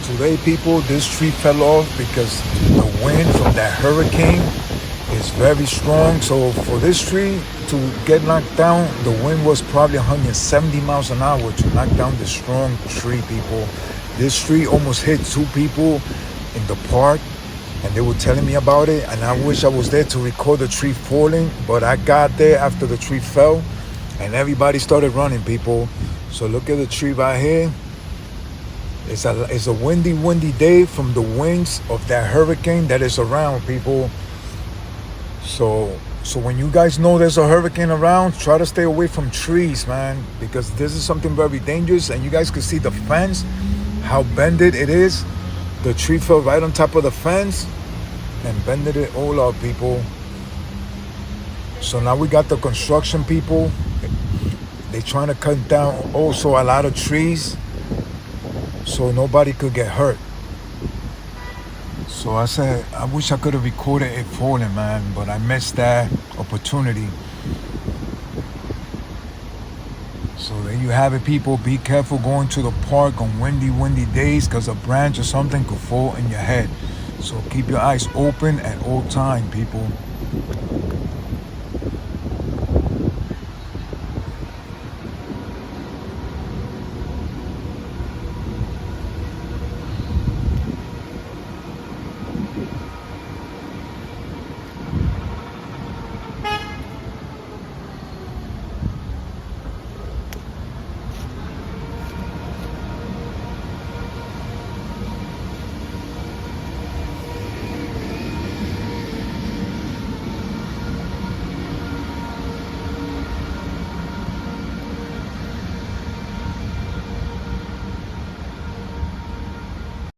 Today, people, this tree fell off because the wind from that hurricane is very strong. So for this tree to get knocked down, the wind was probably 170 miles an hour to knock down this strong tree, people. This tree almost hit two people in the park, and they were telling me about it, and I wish I was there to record the tree falling, but I got there after the tree fell, and everybody started running, people. So look at the tree right here. It's a windy day from the winds of that hurricane that is around, people. So when you guys know there's a hurricane around, try to stay away from trees, man, because this is something very dangerous. And you guys can see the fence, how bended it is. The tree fell right on top of the fence and bended it all up, people. So now we got the construction people. They're trying to cut down also a lot of trees so nobody could get hurt. So I said, I wish I could have recorded it falling, man, but I missed that opportunity. So there you have it, people. Be careful going to the park on windy days, because a branch or something could fall in your head. So keep your eyes open at all time, people.